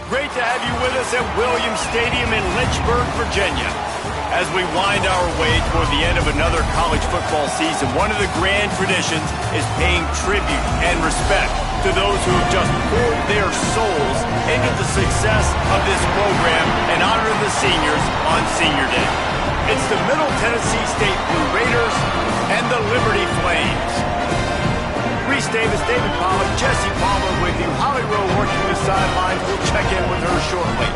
Great to have you with us at Williams Stadium in Lynchburg, Virginia. As we wind our way toward the end of another college football season, one of the grand traditions is paying tribute and respect to those who have just poured their souls into the success of this program and honor the seniors on Senior Day. It's the Middle Tennessee State Blue Raiders and the Liberty Flames. Reese Davis, David Pollack, Jesse Palmer with you. Holly Rowe working the sidelines. We'll check in with her shortly.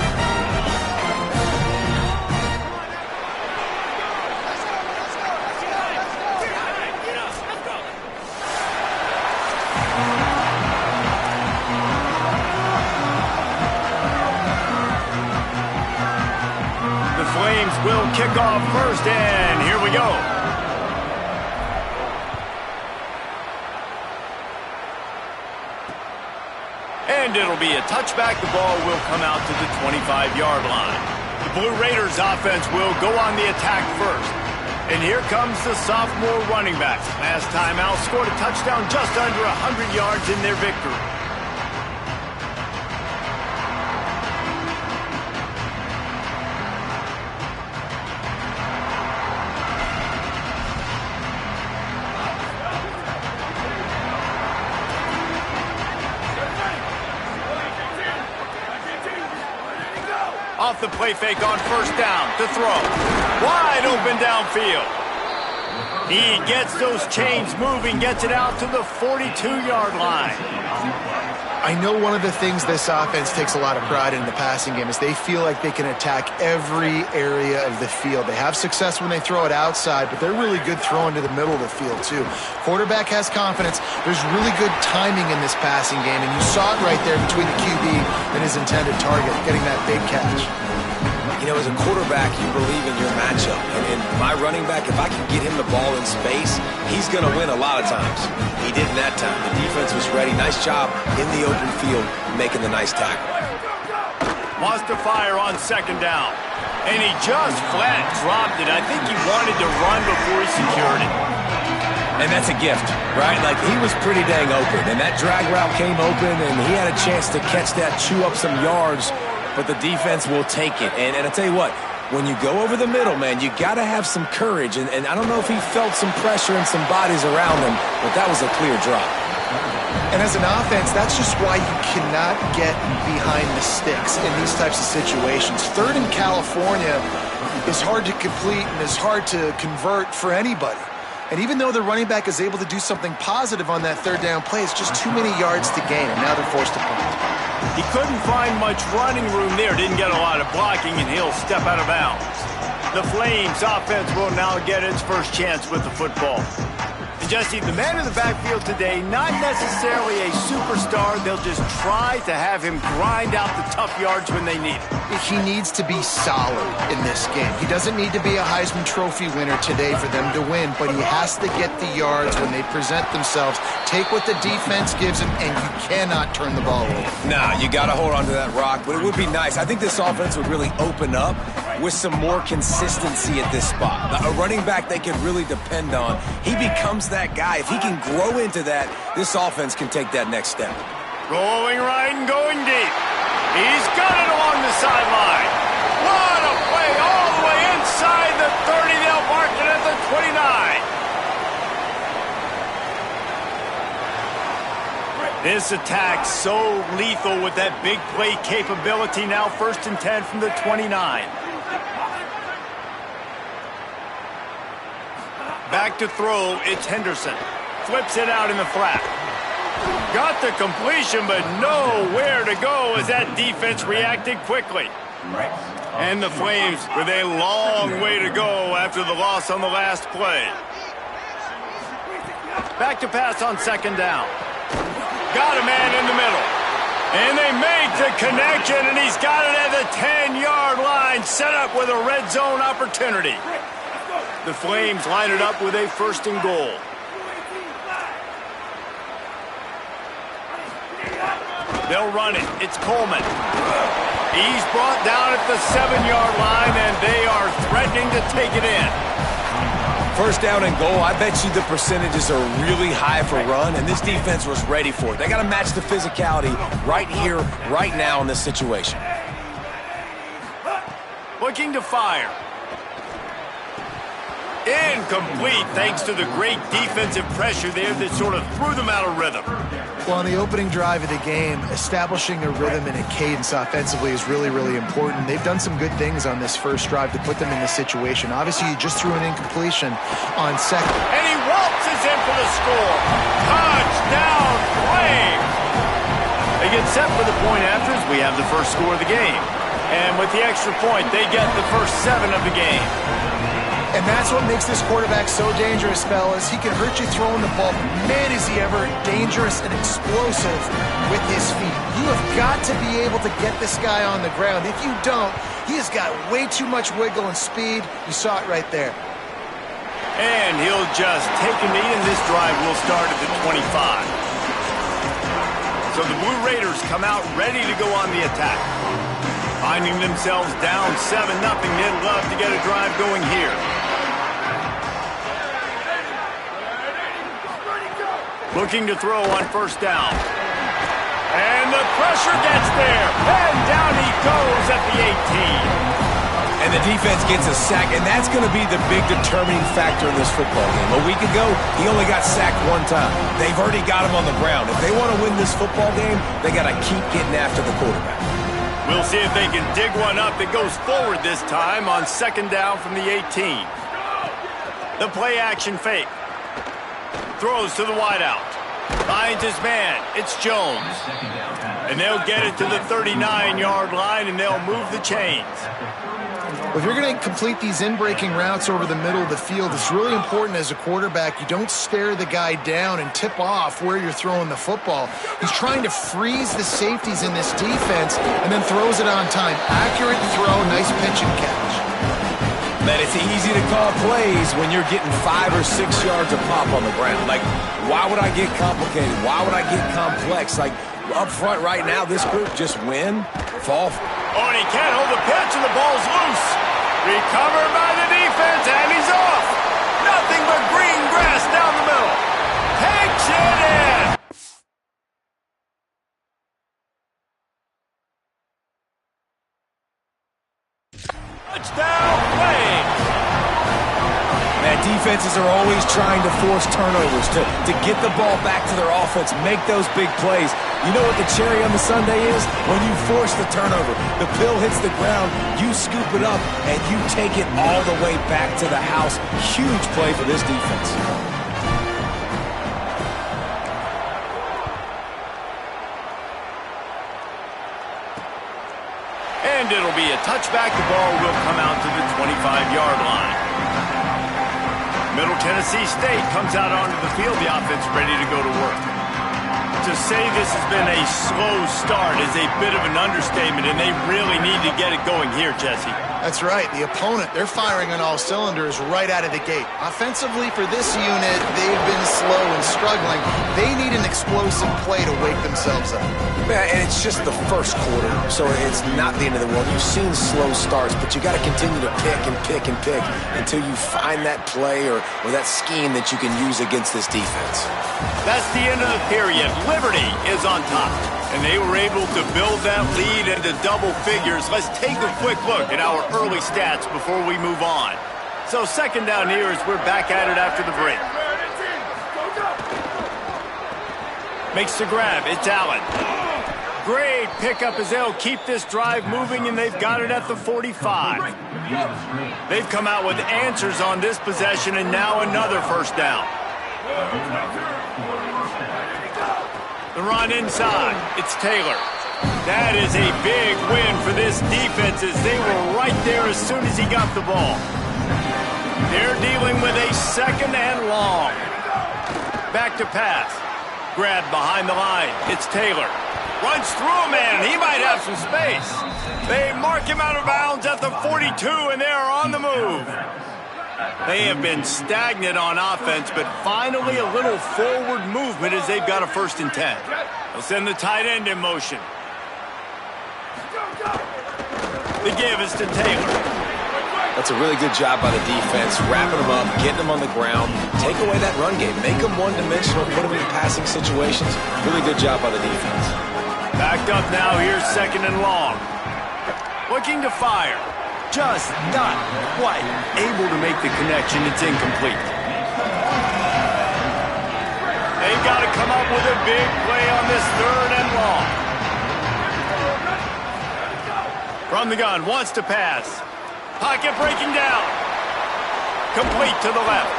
Will kick off first, and here we go. And it'll be a touchback. The ball will come out to the 25-yard line. The Blue Raiders offense will go on the attack first. And here comes the sophomore running back. Last time out, scored a touchdown just under 100 yards in their victory. Off the play fake on first down to throw. Wide open downfield. He gets those chains moving, gets it out to the 42-yard line. I know one of the things this offense takes a lot of pride in the passing game is they feel like they can attack every area of the field. They have success when they throw it outside, but they're really good throwing to the middle of the field too. Quarterback has confidence. There's really good timing in this passing game, and you saw it right there between the QB and his intended target, getting that big catch. You know, as a quarterback, you believe in your matchup. And my running back, if I can get him the ball in space, he's going to win a lot of times. He didn't that time. The defense was ready. Nice job in the open field making the nice tackle. Wants to fire on second down. And he just flat dropped it. I think he wanted to run before he secured it. And that's a gift, right? Like, he was pretty dang open. And that drag route came open, and he had a chance to catch that, chew up some yards. But the defense will take it. And I tell you what, when you go over the middle, man, you got to have some courage. And I don't know if he felt some pressure and some bodies around him, but that was a clear drop. And as an offense, that's just why you cannot get behind the sticks in these types of situations. Third in California is hard to complete and is hard to convert for anybody. And even though the running back is able to do something positive on that third down play, it's just too many yards to gain, and now they're forced to punt. He couldn't find much running room there. Didn't get a lot of blocking, and he'll step out of bounds. The Flames offense will now get its first chance with the football. And Jesse, the man in the backfield today, not necessarily a superstar. They'll just try to have him grind out the tough yards when they need it. He needs to be solid in this game. He doesn't need to be a Heisman Trophy winner today for them to win, but he has to get the yards when they present themselves. Take what the defense gives him, and you cannot turn the ball over. Nah, you got to hold on to that rock, but it would be nice. I think this offense would really open up with some more consistency at this spot. A running back they can really depend on. He becomes that guy. If he can grow into that, this offense can take that next step. Rolling right and going deep. He's got it along the sideline. What a play all the way inside the 30. They'll mark it at the 29. This attack so lethal with that big play capability. Now 1st and 10 from the 29. Back to throw, it's Henderson. Flips it out in the flat. Got the completion, but nowhere to go as that defense reacted quickly. And the Flames with a long way to go after the loss on the last play. Back to pass on second down. Got a man in the middle. And they make the connection, and he's got it at the 10-yard line, set up with a red zone opportunity. The Flames line it up with a 1st and goal. They'll run it. It's Coleman. He's brought down at the 7-yard line, and they are threatening to take it in. First down and goal, I bet you the percentages are really high for run, and this defense was ready for it. They got to match the physicality right here, right now in this situation. Looking to fire. Incomplete, thanks to the great defensive pressure there that sort of threw them out of rhythm. Well, on the opening drive of the game, establishing a rhythm and a cadence offensively is really, really important. They've done some good things on this first drive to put them in this situation. Obviously, you just threw an incompletion on second. And he waltzes in for the score. Touchdown, Flames! They get set for the point after as we have the first score of the game. And with the extra point, they get the first 7 of the game. And that's what makes this quarterback so dangerous, fellas. He can hurt you throwing the ball. Man, is he ever dangerous and explosive with his feet. You have got to be able to get this guy on the ground. If you don't, he has got way too much wiggle and speed. You saw it right there. And he'll just take a knee, and this drive will start at the 25. So the Blue Raiders come out ready to go on the attack. Finding themselves down 7-0, they'd love to get a drive going here. Looking to throw on first down. And the pressure gets there. And down he goes at the 18. And the defense gets a sack, and that's going to be the big determining factor in this football game. A week ago, he only got sacked 1 time. They've already got him on the ground. If they want to win this football game, they got to keep getting after the quarterback. We'll see if they can dig one up that goes forward this time on second down from the 18. The play action fake. Throws to the wideout. Finds his man. It's Jones. And they'll get it to the 39-yard line, and they'll move the chains. Well, if you're going to complete these in-breaking routes over the middle of the field, it's really important as a quarterback you don't stare the guy down and tip off where you're throwing the football. He's trying to freeze the safeties in this defense and then throws it on time. Accurate throw, nice pitch and catch. Man, it's easy to call plays when you're getting 5 or 6 yards of pop on the ground. Like, why would I get complicated? Why would I get complex? Like, up front right now, this group just win, fall. Oh, and he can't hold the pitch, and the ball's loose. Recovered by the defense, and he's off. Nothing but green grass down the middle. Takes it in. Touchdown, Flames. Man, defenses are always trying to force turnovers to get the ball back to their offense, make those big plays. You know what the cherry on the sundae is? When you force the turnover, the pill hits the ground, you scoop it up, and you take it all the way back to the house. Huge play for this defense. And it'll be a touchback. The ball will come out to the 25-yard line. Middle Tennessee State comes out onto the field. The offense ready to go to work. To say this has been a slow start is a bit of an understatement, and they really need to get it going here, Jesse. That's right. The opponent, they're firing on all cylinders right out of the gate. Offensively for this unit, they've been slow and struggling. They need an explosive play to wake themselves up. Man, and it's just the first quarter, so it's not the end of the world. You've seen slow starts, but you got to continue to pick and pick and pick until you find that play or that scheme that you can use against this defense. That's the end of the period. Liberty is on top, and they were able to build that lead into double figures. Let's take a quick look at our early stats before we move on. So second down here as we're back at it after the break. Makes the grab. It's Allen. Great pickup as they'll keep this drive moving, and they've got it at the 45. They've come out with answers on this possession, and now another first down. The run inside. It's Taylor. That is a big win for this defense as they were right there as soon as he got the ball. They're dealing with a second and long. Back to pass. Grab behind the line. It's Taylor. Runs through a man. He might have some space. They mark him out of bounds at the 42, and they are on the move. They have been stagnant on offense, but finally a little forward movement as they've got a 1st and 10. They'll send the tight end in motion. The give is to Taylor. That's a really good job by the defense, wrapping them up, getting them on the ground, take away that run game, make them one-dimensional, put them in passing situations. Really good job by the defense. Backed up now, here's 2nd and long. Looking to fire. Just not quite able to make the connection. It's incomplete. They've got to come up with a big play on this 3rd and long. From the gun, wants to pass. Pocket breaking down. Complete to the left.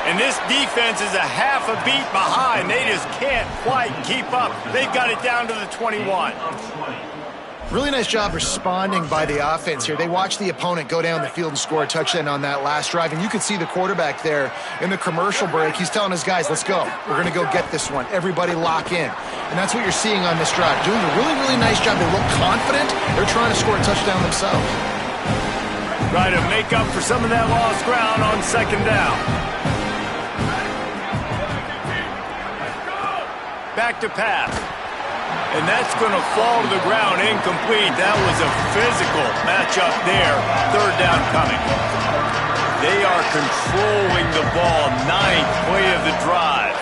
And this defense is a half a beat behind. They just can't quite keep up. They've got it down to the 21. Really nice job responding by the offense here. They watched the opponent go down the field and score a touchdown on that last drive. And you could see the quarterback there in the commercial break. He's telling his guys, let's go. We're going to go get this one. Everybody lock in. And that's what you're seeing on this drive. Doing a really, really nice job. They look confident. They're trying to score a touchdown themselves. Try to make up for some of that lost ground on 2nd down. Back to pass. And that's going to fall to the ground incomplete. That was a physical matchup there. 3rd down coming. They are controlling the ball. 9th play of the drive.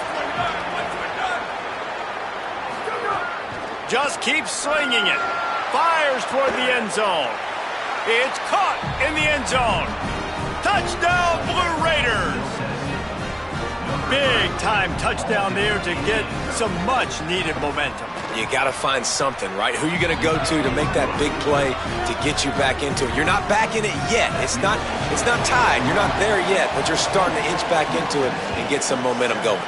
Just keeps slinging it. Fires toward the end zone. It's caught in the end zone. Touchdown, Blue Raiders. Big-time touchdown there to get some much-needed momentum. You got to find something, right? Who are you going to go to make that big play to get you back into it? You're not back in it yet. It's not tied. You're not there yet, but you're starting to inch back into it and get some momentum going.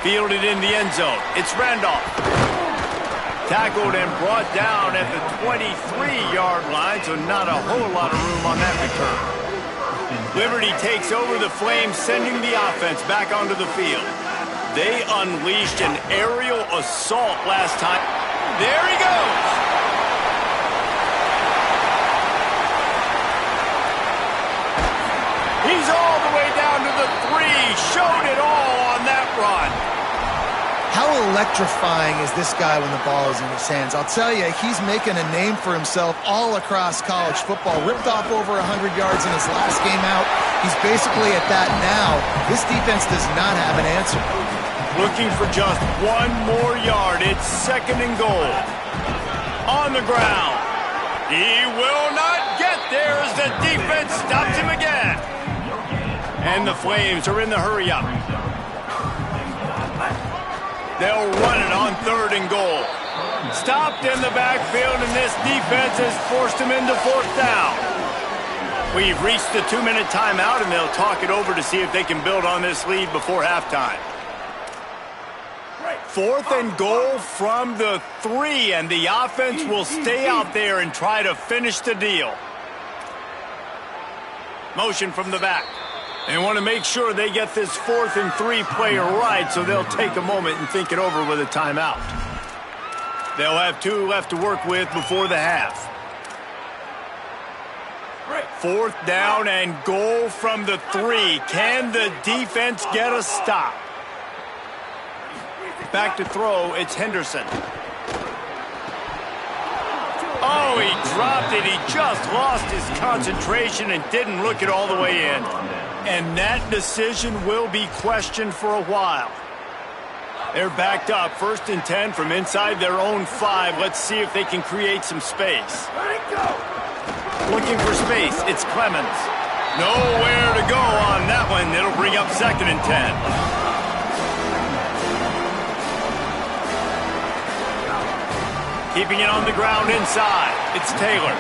Fielded in the end zone. It's Randolph. Tackled and brought down at the 23-yard line, so not a whole lot of room on that return. Liberty takes over the Flames, sending the offense back onto the field. They unleashed an aerial assault last time. There he goes. He's all the way down to the 3. Showed it all on that run. How electrifying is this guy when the ball is in his hands? I'll tell you, he's making a name for himself all across college football. Ripped off over 100 yards in his last game out. He's basically at that now. This defense does not have an answer. Looking for just 1 more yard. It's 2nd and goal. On the ground. He will not get there as the defense stops him again. And the Flames are in the hurry-up. They'll run it on 3rd and goal. Stopped in the backfield, and this defense has forced him into 4th down. We've reached the 2-minute timeout, and they'll talk it over to see if they can build on this lead before halftime. 4th and goal from the 3, and the offense will stay out there and try to finish the deal. Motion from the back. They want to make sure they get this 4th and 3 play right, so they'll take a moment and think it over with a timeout. They'll have 2 left to work with before the half. 4th down and goal from the 3. Can the defense get a stop? Back to throw, it's Henderson. Oh, he dropped it. He just lost his concentration and didn't look it all the way in. And that decision will be questioned for a while. They're backed up, 1st and 10 from inside their own 5. Let's see if they can create some space. Looking for space, it's Clemens. Nowhere to go on that one. It'll bring up 2nd and 10. Keeping it on the ground inside. It's Taylor.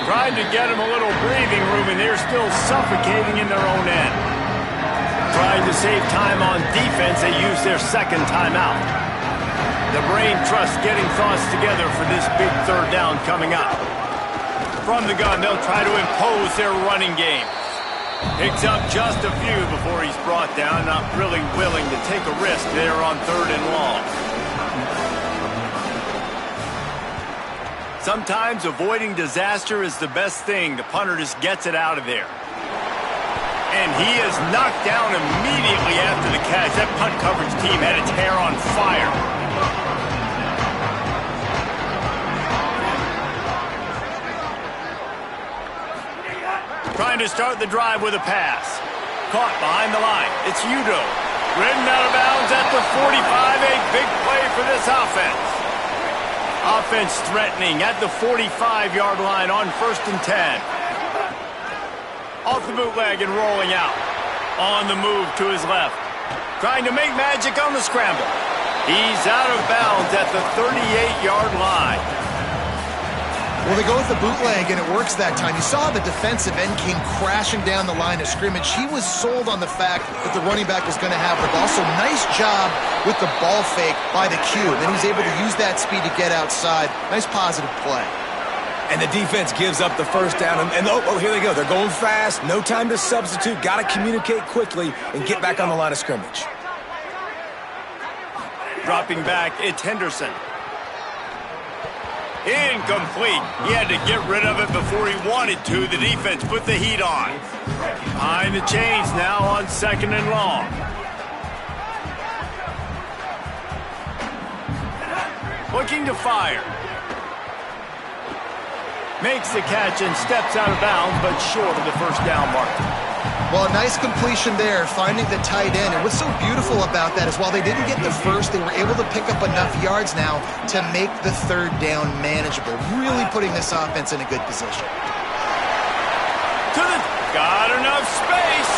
Trying to get him a little breathing room, and they're still suffocating in their own end. Trying to save time on defense, they use their 2nd timeout. The brain trust getting thoughts together for this big 3rd down coming up. From the gun, they'll try to impose their running game. Picks up just a few before he's brought down, not really willing to take a risk there on 3rd and long. Sometimes avoiding disaster is the best thing. The punter just gets it out of there. And he is knocked down immediately after the catch. That punt coverage team had its hair on fire. going to start the drive with a pass. Caught behind the line. It's Udo. Ridden out of bounds at the 45. A big play for this offense. Offense threatening at the 45-yard line on 1st and 10. Off the bootleg and rolling out. On the move to his left. Trying to make magic on the scramble. He's out of bounds at the 38-yard line. Well, they go with the bootleg, and it works that time. You saw the defensive end came crashing down the line of scrimmage. He was sold on the fact that the running back was going to have the ball. So nice job with the ball fake by the Q. Then he's able to use that speed to get outside. Nice positive play. And the defense gives up the first down. And here they go. They're going fast. No time to substitute. Got to communicate quickly and get back on the line of scrimmage. Dropping back, it's Henderson. Incomplete. He had to get rid of it before he wanted to. The defense put the heat on. Behind the chains now on 2nd and long. Looking to fire. Makes the catch and steps out of bounds, but short of the first down mark. Well, a nice completion there, finding the tight end. And what's so beautiful about that is while they didn't get the first, they were able to pick up enough yards now to make the 3rd down manageable. Really putting this offense in a good position. Got enough space,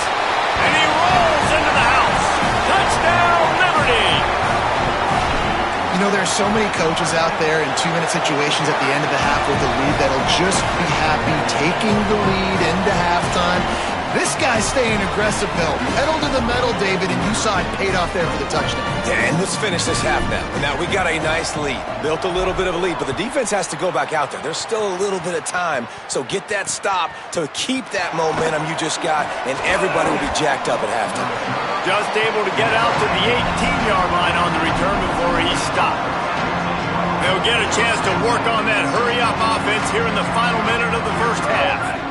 and he rolls into the house. Touchdown, Liberty! You know, there are so many coaches out there in 2-minute situations at the end of the half with the lead that'll just be happy taking the lead into halftime. This guy's staying aggressive, Bill. Pedal to the metal, David, and you saw it paid off there for the touchdown. And let's finish this half now. Now, we got a nice lead. Built a little bit of a lead, but the defense has to go back out there. There's still a little bit of time, so get that stop to keep that momentum you just got, and everybody will be jacked up at halftime. Just able to get out to the 18-yard line on the return before he stopped. They'll get a chance to work on that hurry-up offense here in the final minute of the first half.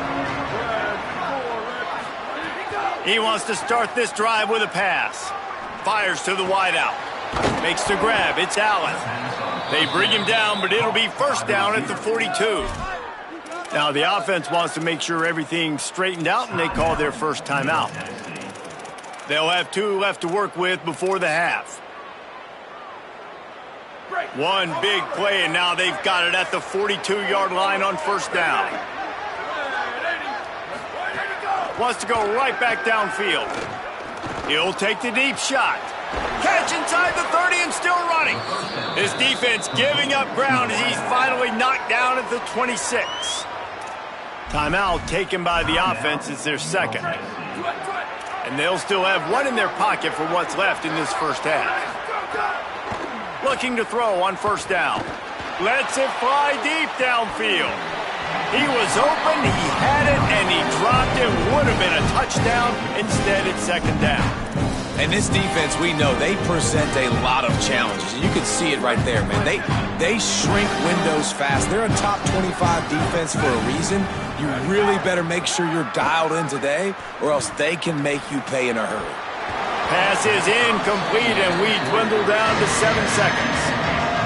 He wants to start this drive with a pass. Fires to the wideout. Makes the grab. It's Allen. They bring him down, but it'll be first down at the 42. Now the offense wants to make sure everything's straightened out, and they call their first timeout. They'll have 2 left to work with before the half. One big play, and now they've got it at the 42-yard line on first down. Wants to go right back downfield. He'll take the deep shot. Catch inside the 30 and still running. His defense giving up ground as he's finally knocked down at the 26. Timeout taken by the offense is their second. And they'll still have 1 in their pocket for what's left in this first half. Looking to throw on first down. Lets it fly deep downfield. He was open, he had it, and he dropped it. Would have been a touchdown. Instead, it's second down. And this defense, we know, they present a lot of challenges. And you can see it right there, man. They shrink windows fast. They're a top 25 defense for a reason. You really better make sure you're dialed in today, or else they can make you pay in a hurry. Pass is incomplete, and we dwindle down to 7 seconds.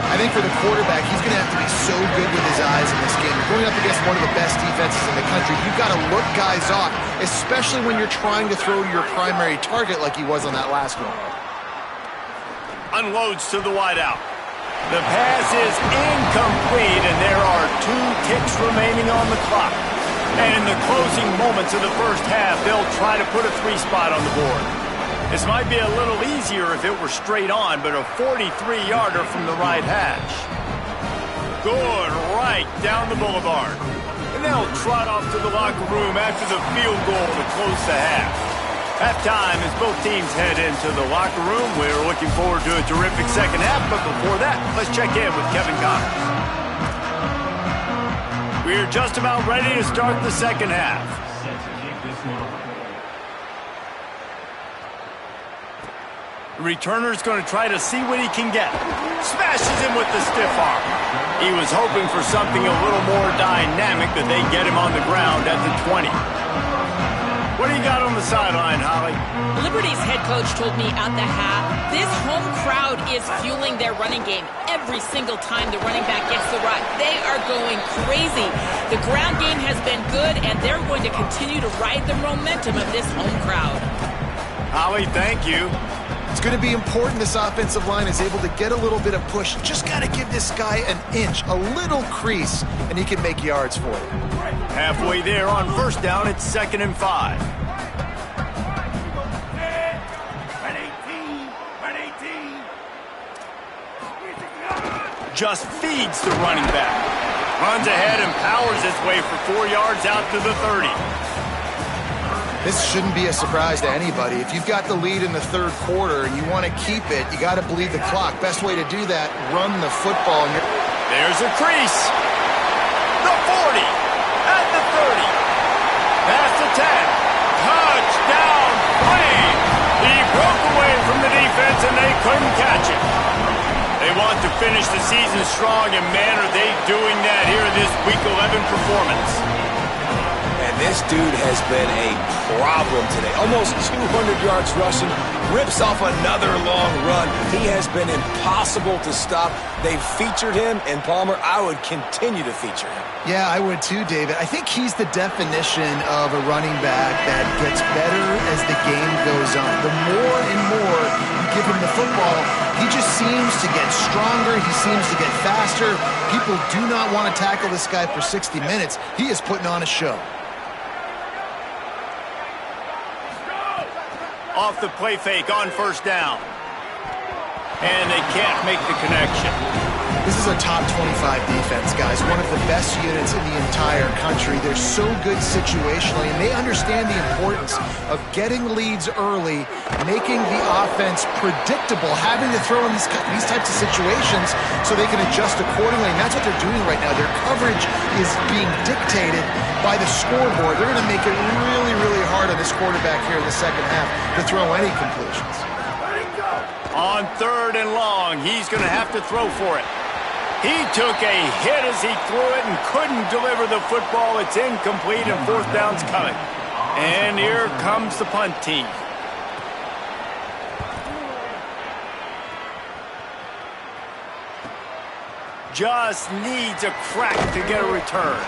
I think for the quarterback, he's going to have to be so good with his eyes in this game. Going up against one of the best defenses in the country, you've got to look guys off, especially when you're trying to throw to your primary target like he was on that last one. Unloads to the wideout. The pass is incomplete, and there are 2 ticks remaining on the clock. And in the closing moments of the first half, they'll try to put a 3 spot on the board. This might be a little easier if it were straight on, but a 43-yarder from the right hash. Good right down the boulevard. And they'll trot off to the locker room after the field goal to close the half. Halftime as both teams head into the locker room. We're looking forward to a terrific second half, but before that, let's check in with Kevin Connors. We're just about ready to start the second half. The returner's going to try to see what he can get. Smashes him with the stiff arm. He was hoping for something a little more dynamic, that they get him on the ground at the 20. What do you got on the sideline, Holly? Liberty's head coach told me at the half, this home crowd is fueling their running game. Every single time the running back gets the rock, they are going crazy. The ground game has been good, and they're going to continue to ride the momentum of this home crowd. Holly, thank you. It's going to be important this offensive line is able to get a little bit of push. Just got to give this guy an inch, a little crease, and he can make yards for it. Halfway there on first down, it's 2nd and 5. Just feeds the running back. Runs ahead and powers his way for 4 yards out to the 30. This shouldn't be a surprise to anybody. If you've got the lead in the third quarter and you want to keep it, you got to bleed the clock. Best way to do that, run the football. There's a crease. The 40. At the 30. Past the 10. Touchdown. Wayne. He broke away from the defense and they couldn't catch him. They want to finish the season strong, and man, are they doing that here in this Week 11 performance. And this dude has been a problem today. Almost 200 yards rushing, rips off another long run. He has been impossible to stop. They've featured him, and Palmer, I would continue to feature him. Yeah, I would too, David. I think he's the definition of a running back that gets better as the game goes on. The more and more you give him the football, he just seems to get stronger. He seems to get faster. People do not want to tackle this guy for 60 minutes. He is putting on a show. Off the play fake on first down. And they can't make the connection. This is a top 25 defense, guys. One of the best units in the entire country. They're so good situationally, and they understand the importance of getting leads early, making the offense predictable, having to throw in these types of situations so they can adjust accordingly. And that's what they're doing right now. Their coverage is being dictated by the scoreboard. They're going to make it really, really hard on this quarterback here in the second half to throw any completions. On 3rd and long, he's going to have to throw for it. He took a hit as he threw it and couldn't deliver the football. It's incomplete and 4th down's coming. And here comes the punt team. Just needs a crack to get a return.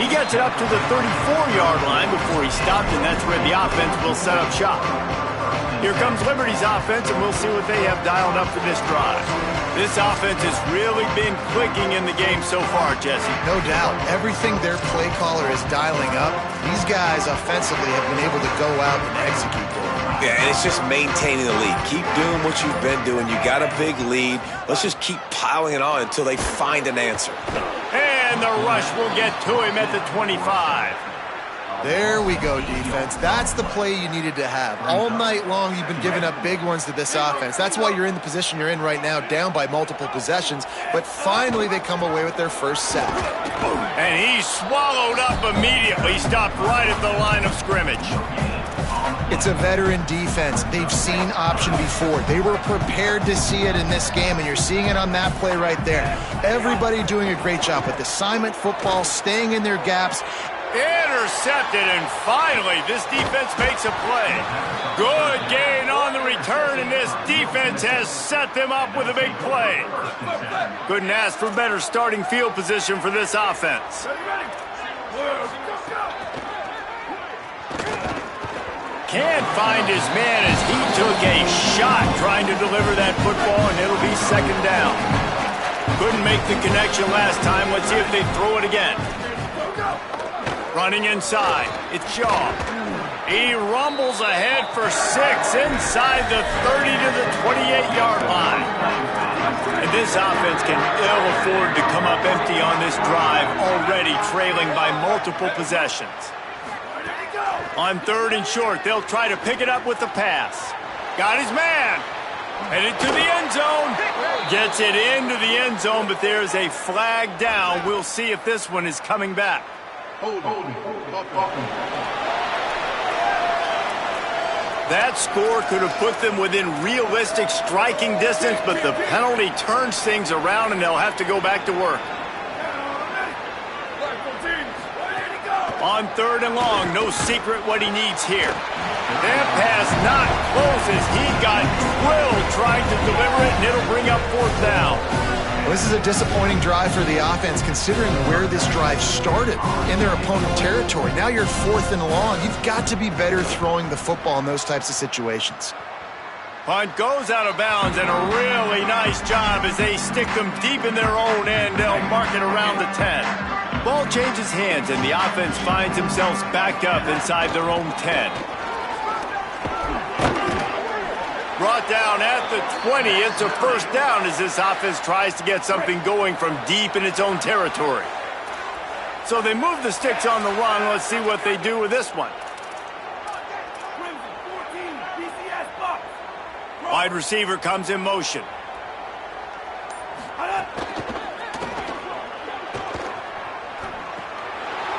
He gets it up to the 34-yard line before he stopped, and that's where the offense will set up shop. Here comes Liberty's offense, and we'll see what they have dialed up for this drive. This offense has really been clicking in the game so far, Jesse. No doubt. Everything their play caller is dialing up, these guys offensively have been able to go out and execute there. Yeah, and it's just maintaining the lead. Keep doing what you've been doing. You got a big lead. Let's just keep piling it on until they find an answer. And the rush will get to him at the 25. There we go, defense. That's the play you needed to have. All night long, you've been giving up big ones to this offense. That's why you're in the position you're in right now, down by multiple possessions. But finally, they come away with their first sack. And he swallowed up immediately. Stopped right at the line of scrimmage. It's a veteran defense. They've seen option before. They were prepared to see it in this game, and you're seeing it on that play right there. Everybody doing a great job with assignment football, staying in their gaps. Intercepted, and finally this defense makes a play. Good gain on the return, and this defense has set them up with a big play. Couldn't ask for better starting field position for this offense. Can't find his man as he took a shot trying to deliver that football, and it'll be 2nd down. Couldn't make the connection last time. Let's see if they throw it again. Running inside, it's Shaw. He rumbles ahead for 6 inside the 30 to the 28-yard line. And this offense can ill afford to come up empty on this drive, already trailing by multiple possessions. On 3rd and short, they'll try to pick it up with the pass. Got his man. Headed to the end zone. Gets it into the end zone, but there's a flag down. We'll see if this one is coming back. That score could have put them within realistic striking distance, but the penalty turns things around, and they'll have to go back to work. On 3rd and long, no secret what he needs here. That pass not close as he got drilled trying to deliver it, and it'll bring up 4th down. Well, this is a disappointing drive for the offense considering where this drive started in their opponent territory. Now you're 4th and long. You've got to be better throwing the football in those types of situations. Punt goes out of bounds, and a really nice job as they stick them deep in their own end. They'll mark it around the 10. Ball changes hands, and the offense finds themselves backed up inside their own 10. Brought down at the 20. It's a 1st down as this offense tries to get something going from deep in its own territory. So they move the sticks on the run. Let's see what they do with this one. Wide receiver comes in motion.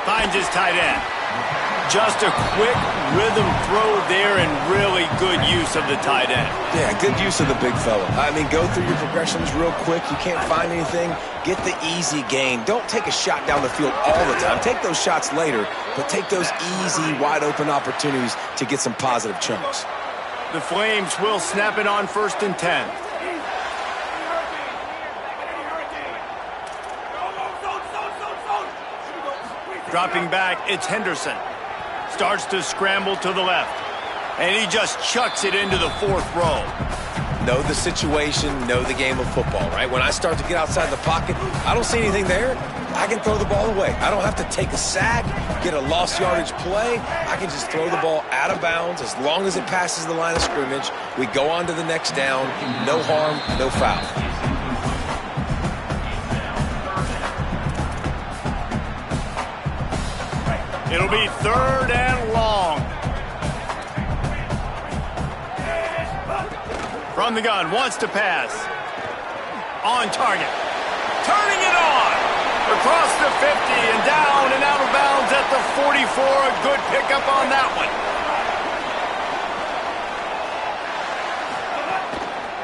Finds his tight end. Just a quick rhythm throw there and really good use of the tight end. Yeah, good use of the big fella. I mean, go through your progressions real quick. You can't find anything. Get the easy gain. Don't take a shot down the field all the time. Take those shots later, but take those easy, wide-open opportunities to get some positive chunks. The Flames will snap it on 1st and 10. Dropping back, it's Henderson. Starts to scramble to the left. And he just chucks it into the 4th row. Know the situation, know the game of football, right? When I start to get outside the pocket, I don't see anything there. I can throw the ball away. I don't have to take a sack, get a lost yardage play. I can just throw the ball out of bounds as long as it passes the line of scrimmage. We go on to the next down. No harm, no foul. It'll be 3rd and long. From the gun, wants to pass. On target. Turning it on. Across the 50 and down and out of bounds at the 44. A good pickup on that one.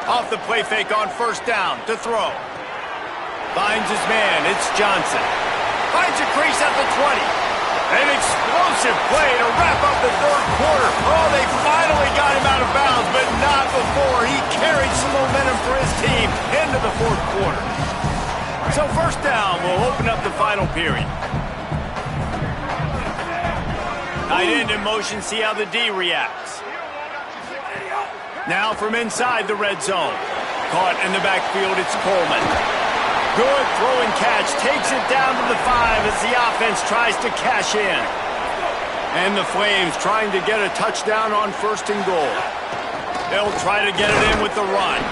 Off the play fake on 1st down to throw. Finds his man. It's Johnson. Finds a crease at the 20. An explosive play to wrap up the 3rd quarter. Oh, they finally got him out of bounds, but not before. He carried some momentum for his team into the 4th quarter. So 1st down will open up the final period. Tight end in motion, see how the D reacts. Now from inside the red zone. Caught in the backfield, it's Coleman. Good throw and catch, takes it down to the 5 as the offense tries to cash in. And the Flames trying to get a touchdown on 1st and goal. They'll try to get it in with the run.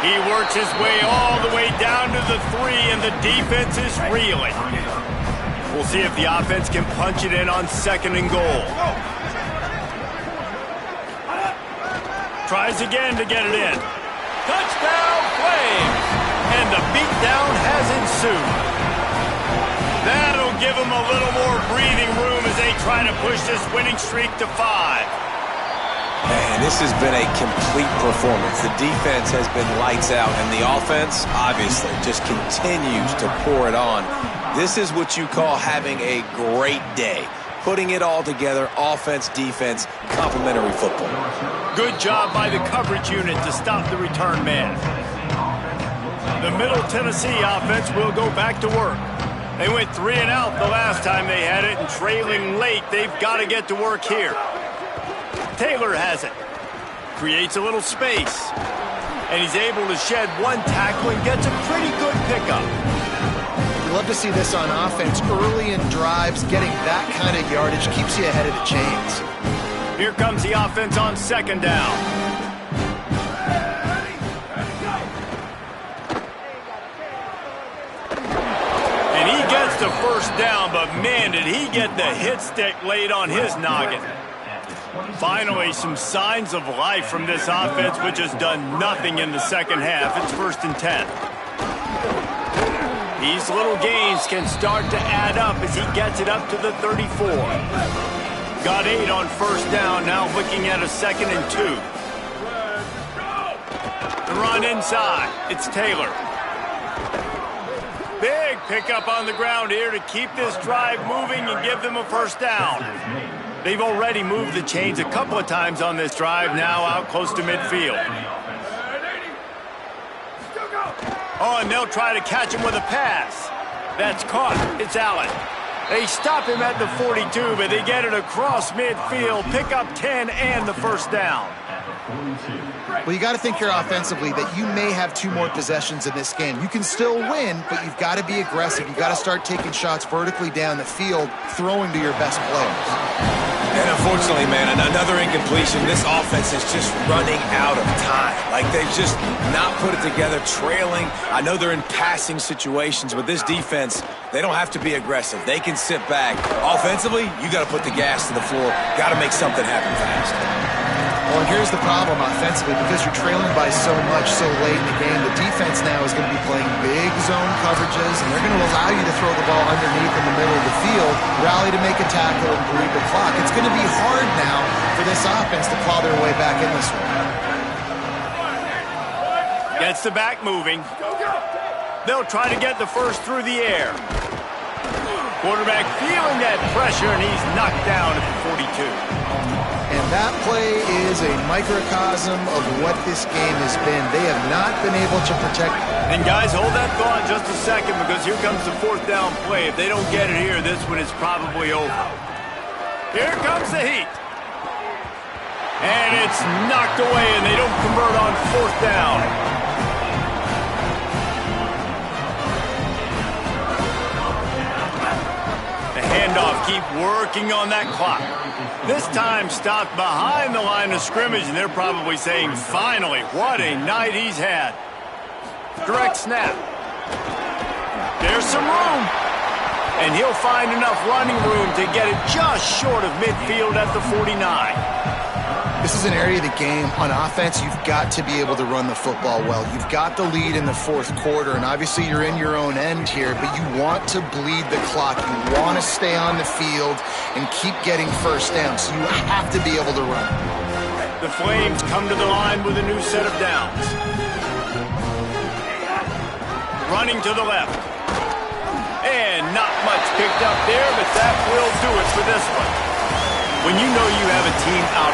He works his way all the way down to the 3, and the defense is reeling. We'll see if the offense can punch it in on 2nd and goal. Tries again to get it in. Touchdown, Flames! And the beatdown has ensued. That'll give them a little more breathing room as they try to push this winning streak to 5. Man, this has been a complete performance. The defense has been lights out, and the offense, obviously, just continues to pour it on. This is what you call having a great day. Putting it all together, offense, defense, complementary football. Good job by the coverage unit to stop the return man. The Middle Tennessee offense will go back to work. They went 3 and out the last time they had it, and trailing late, they've got to get to work here. Taylor has it. Creates a little space. And he's able to shed 1 tackle and gets a pretty good pickup. We love to see this on offense. Early in drives, getting that kind of yardage keeps you ahead of the chains. Here comes the offense on 2nd down. And he gets the 1st down, but man, did he get the hit stick laid on his noggin. Finally, some signs of life from this offense, which has done nothing in the 2nd half. It's 1st and 10. These little gains can start to add up as he gets it up to the 34. Got 8 on 1st down, now looking at a 2nd and 2. The run inside, it's Taylor. Big pickup on the ground here to keep this drive moving and give them a first down. They've already moved the chains a couple of times on this drive, now out close to midfield. Oh, and they'll try to catch him with a pass. That's caught. It's Allen. They stop him at the 42, but they get it across midfield, pick up 10 and the first down. Well, you got to think here offensively that you may have 2 more possessions in this game. You can still win, but you've got to be aggressive. You've got to start taking shots vertically down the field, throwing to your best players. And unfortunately, man, another incompletion. This offense is just running out of time. Like, they've just not put it together, trailing. I know they're in passing situations, but this defense, they don't have to be aggressive. They can sit back. Offensively, you got to put the gas to the floor. Got to make something happen fast. Well, and here's the problem offensively, because you're trailing by so much so late in the game, the defense now is going to be playing big zone coverages, and they're going to allow you to throw the ball underneath in the middle of the field, rally to make a tackle, and bleed the clock. It's going to be hard now for this offense to claw their way back in this one. Gets the back moving. They'll try to get the first through the air. Quarterback feeling that pressure, and he's knocked down at the 42. And that play is a microcosm of what this game has been. They have not been able to protect. And guys, hold that thought just a second, because here comes the 4th down play. If they don't get it here, this one is probably over. Here comes the heat. And it's knocked away, and they don't convert on 4th down. The handoff, keep working on that clock. This time stopped behind the line of scrimmage, and they're probably saying, finally, what a night he's had. Direct snap. There's some room. And he'll find enough running room to get it just short of midfield at the 49. This is an area of the game. On offense, you've got to be able to run the football well. You've got the lead in the 4th quarter, and obviously you're in your own end here, but you want to bleed the clock. You want to stay on the field and keep getting first down, so you have to be able to run. The Flames come to the line with a new set of downs. Running to the left. And not much picked up there, but that will do it for this one. When you know you have a team out